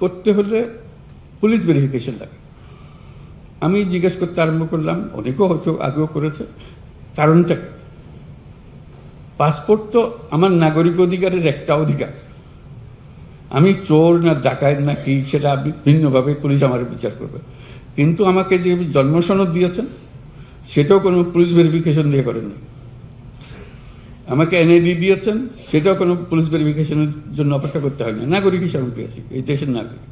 করতে হলে police verification লাগে। আমি জিজ্ঞেস করতে আরম্ভ করলাম, অনেকেও হয়তো আগেও করেছে, কারণটা কি? পাসপোর্ট তো আমার নাগরিক অধিকারের একটা অধিকার। আমি চোর না ডাকাত না কি সেটা ভিন্নভাবে পুলিশ আমার বিচার করবে, কিন্তু আমাকে যে জন্ম সনদ দিয়েছেন সেটাও কোনো পুলিশ ভেরিফিকেশন দিয়ে করেননি। আমাকে এনআইডি দিয়েছেন সেটাও কোনো পুলিশ ভেরিফিকেশনের জন্য অপেক্ষা করতে হয় না, নাগরিক হিসাবে পেয়েছি, এই দেশের নাগরিক।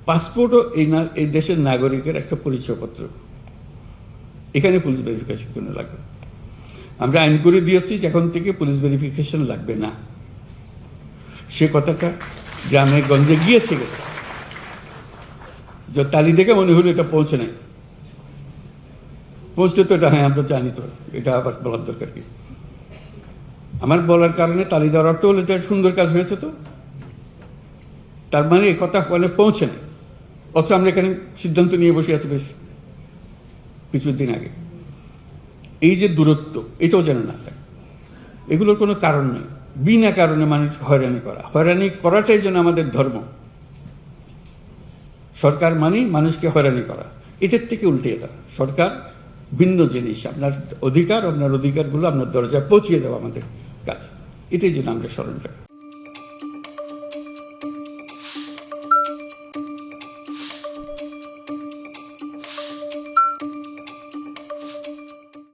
পাসপোর্টও এই দেশের নাগরিকের একটা পরিচয়পত্র, এখানে পুলিশ ভেরিফিকেশন কোনো লাগবে। আমরা আইন করে দিয়েছি যে এখন থেকে পুলিশ ভেরিফিকেশন লাগবে না। সে কথাটা গ্রামে গঞ্জে গিয়েছে, যে তালি দেখে মনে হলো এটা পৌঁছে নাই, পৌঁছলে তো এটা হ্যাঁ আমরা জানি, তো এটা আবার বলার দরকার কি? আমার বলার কারণে তালি দেওয়ার অর্থ হলে তো সুন্দর কাজ হয়েছে, তো তার মানে এই কথা বলে পৌঁছে নেই, অথচ আমরা এখানে সিদ্ধান্ত নিয়ে বসে আছি বেশ কিছুদিন আগে। এই যে দূরত্ব, এটাও যেন না থাকে, এগুলোর কোনো কারণ নেই। বিনা কারণে মানুষ হয়রানি করাটাই যেন আমাদের ধর্ম। সরকার মানেই মানুষকে হয়রানি করা, এটার থেকে উল্টে দেওয়া। সরকার ভিন্ন জিনিস, আপনার অধিকারগুলো আপনার দরজায় পৌঁছিয়ে দেওয়া আমাদের কাজ। এটাই যেন আমরা স্মরণ রাখি।